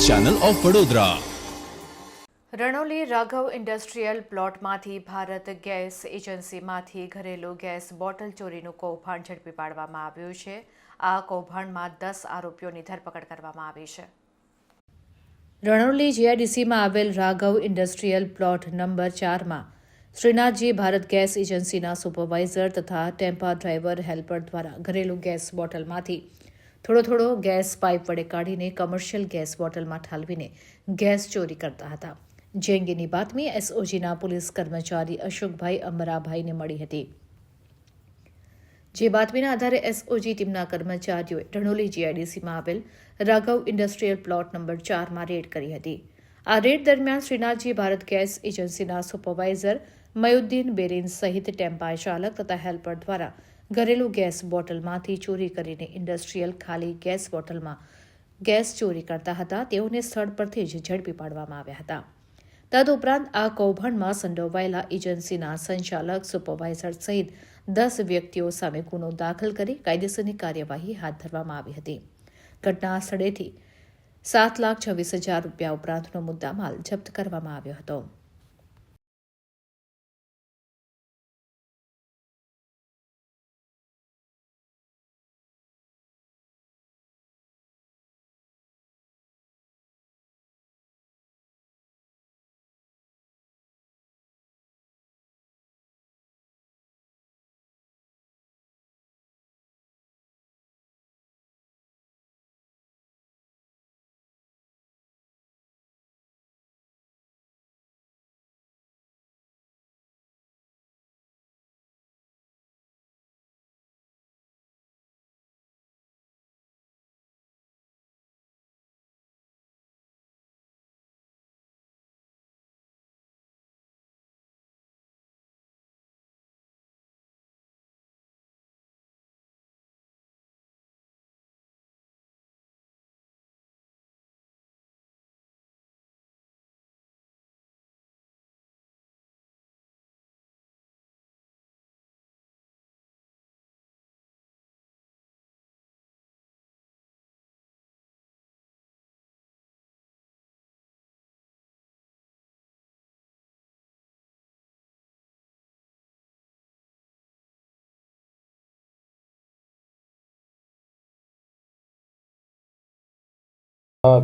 Channel of Vadodara. Ranoli Raghav industrial પ્લોટમાંથી Bharat gas એજન્સીમાંથી ઘરેલું ગેસ બોટલ ચોરીનું કૌભાંડ ઝડપી પાડવામાં આવ્યું છે। આ કૌભાંડમાં 10 આરોપીઓની ધરપકડ કરવામાં આવી છે। રણોલી જીઆઈડીસીમાં આવેલ રાઘવ ઇન્ડસ્ટ્રીયલ પ્લોટ નંબર 4માં શ્રીનાથજી ભારત ગેસ એજન્સીના સુપરવાઇઝર તથા ટેમ્પા ડ્રાઈવર હેલ્પર દ્વારા ઘરેલું ગેસ બોટલમાંથી થોડો ગેસ પાઇપ વડે કાઢીને કમર્શિયલ ગેસ બોટલમાં ઠાલવીને ગેસ ચોરી કરતા હતા। જે અંગેની બાતમી એસઓજીના પોલીસ કર્મચારી અશોકભાઈ અમરાભાઈને મળી હતી। જે બાતમીના આધારે એસઓજી ટીમના કર્મચારીઓએ રણોલી જીઆઈડીસીમાં આવેલ રાઘવ ઇન્ડસ્ટ્રીયલ પ્લોટ નંબર 4માં રેડ કરી હતી। આ રેડ દરમિયાન શ્રીનાથજી ભારત ગેસ એજન્સીના સુપરવાઇઝર મયુદ્દીન બેરીન સહિત ટેમ્પા ચાલક તથા હેલ્પર દ્વારા ઘરેલું ગેસ બોટલમાંથી ચોરી કરીને ઇન્ડસ્ટ્રીયલ ખાલી ગેસ બોટલમાં ગેસ ચોરી કરતા હતા। તેઓને સ્થળ પરથી જ ઝડપી પાડવામાં આવ્યા હતા। તદુપરાંત આ કૌભાંડમાં સંડોવાયેલા એજન્સીના સંચાલક સુપરવાઇઝર સહિત 10 વ્યક્તિઓ સામે ગુનો દાખલ કરી કાયદેસરની કાર્યવાહી હાથ ધરવામાં આવી હતી। ઘટના સ્થળેથી 7,26,000 રૂપિયા ઉપરાંતનો મુદ્દામાલ જપ્ત કરવામાં આવ્યો હતો।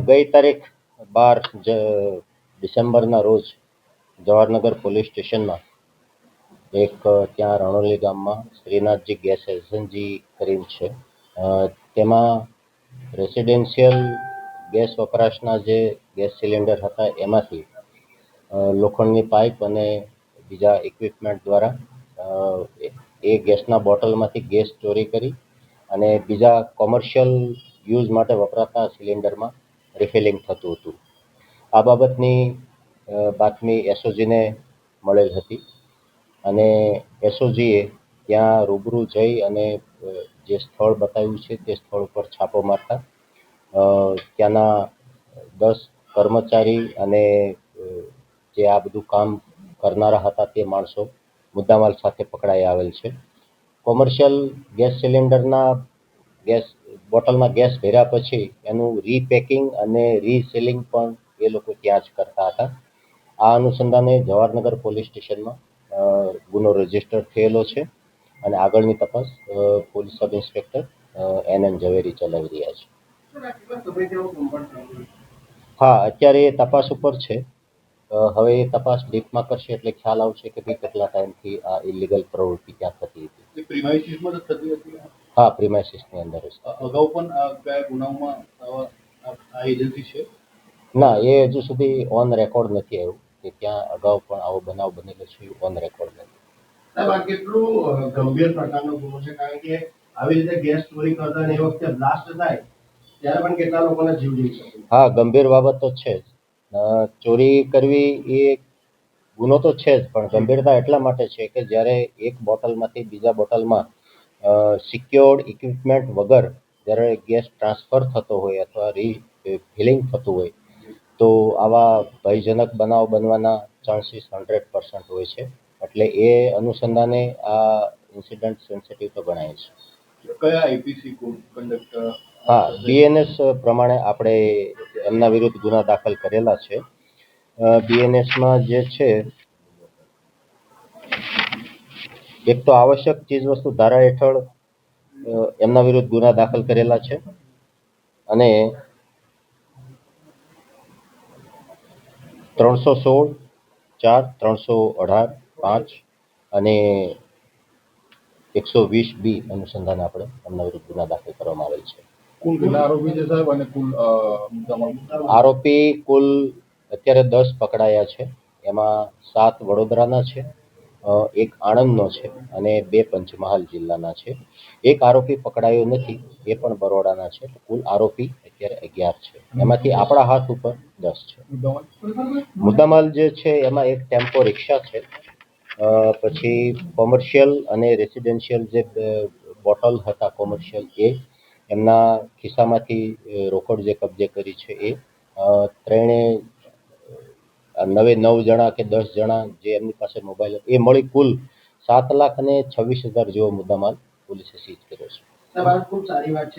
ગઈ તારીખ 12 ડિસેમ્બરના રોજ જવાહરનગર પોલીસ સ્ટેશનમાં એક ત્યાં રણોલી ગામમાં શ્રીનાથજી ગેસ એજન્સી કરીને છે તેમાં રેસિડેન્શિયલ ગેસ વપરાશના જે ગેસ સિલિન્ડર હતા એમાંથી લોખંડની પાઇપ અને બીજા ઇક્વિપમેન્ટ દ્વારા એ ગેસના બોટલમાંથી ગેસ ચોરી કરી અને બીજા કોમર્શિયલ યુઝ માટે વપરાતા સિલિન્ડરમાં રિફિલિંગ થતું હતું। આ બાબતની બાતમી એસઓજીને મળેલ હતી અને એસઓજીએ ત્યાં રૂબરૂ જઈ અને જે સ્થળ બતાવ્યું છે તે સ્થળ ઉપર છાપો મારતા ત્યાંના 10 કર્મચારી અને જે આ બધું કામ કરનારા હતા તે માણસો મુદ્દામાલ સાથે પકડાઈ આવેલ છે। કોમર્શિયલ ગેસ સિલિન્ડરના ગેસ બોટલમાં ગેસ ભર્યા પછી એનું રીપેકિંગ અને રીસીલિંગ પણ એ લોકો ત્યાં જ કરતા હતા। આ અનુસંધાને જવાહરનગર પોલીસ સ્ટેશનમાં ગુનો રજીસ્ટર થયેલો છે અને આગળની તપાસ પોલીસ સબ ઇન્સ્પેક્ટર NN ઝવેરી ચલાવી રહ્યા છે। હા, અત્યારે એ તપાસ ઉપર છે। હવે એ તપાસ ડીપમાં કરશે એટલે ખ્યાલ આવશે કે ભાઈ કેટલા ટાઈમથી આ ઇલીગલ પ્રવૃત્તિ ત્યાં થતી હતી। પ્રીમાઇસીસમાં જ થતી હતી? હા, પ્રીમાઇસીસની અંદર જ। અગાઉ પણ કયા ગુનાઓમાં આ એજન્સી છે? ના, એ હજુ સુધી ઓન રેકોર્ડ નથી આવ્યું કે ત્યાં અગાઉ પણ આવો બનાવ બનેલો છે, ઓન રેકોર્ડ નથી। સાહેબ, આ કેટલું ગંભીર પ્રકારનો ગુનો છે? કારણ કે આવી રીતે ગેસ ચોરી કરતા એ વખતે બ્લાસ્ટ થાય ત્યારે પણ કેટલા લોકોના જીવ જઈ શકે? હા, ગંભીર બાબત તો છે જ। ચોરી કરવી એ ગુનો તો છે જ, પણ ગંભીરતા એટલા માટે છે કે જ્યારે એક બોટલમાંથી બીજા બોટલમાં સિક્યોર્ડ ઇક્વિપમેન્ટ વગર જ્યારે ગેસ ટ્રાન્સફર થતો હોય અથવા રીફિલિંગ થતું હોય તો આવા ભયજનક બનાવ બનવાના ચાન્સીસ 100% હોય છે। એટલે એ અનુસંધાને આ ઇન્સિડન્ટ સેન્સિટિવ તો ગણાય છે। કયા આઈપીસી કોડ કન્ડક્ટ હા, BNS પ્રમાણે આપણે એમના વિરુદ્ધ ગુના દાખલ કરેલા છે. BNSમાં જે છે, એક તો આવશ્યક ચીજવસ્તુ ધારા હેઠળ એમના વિરુદ્ધ ગુના દાખલ કરેલા છે અને 316, 4, 318, 5 અને 120B અનુસંધાને આપણે એમના વિરુદ્ધ ગુના દાખલ કરવામાં આવેલ છે. કુલ કેટલા આરોપી છે સાહેબ અને કુલ મુદ્દામાલ? આરોપી કુલ અત્યારે 10 પકડાયા છે. એમાં 7 વડોદરાના છે, 1 આણંદનો છે અને 2 પંચમહાલ જિલ્લાના છે. એક આરોપી પકડાયો નથી, એ પણ બરોડાના છે. કુલ આરોપી અત્યારે 11 છે. એમાંથી આપણા હાથ ઉપર 10 છે. મુદ્દામાલ જે છે એમાં એક ટેમ્પો રિક્ષા છે, પછી કોમર્શિયલ અને રેસિડેન્શિયલ જે બોટલ હતા કોમર્શિયલ, એ એમના ખિસ્સામાંથી રોકડ જે કબજે કરી છે એ ત્રણે 9 જણા કે 10 જણા જે એમની પાસે મોબાઈલ એ મળી કુલ 7,26,000 જેવો મુદ્દામાલ પોલીસે સીઝ કર્યો છે. સાહેબ, આ ખૂબ સારી વાત છે.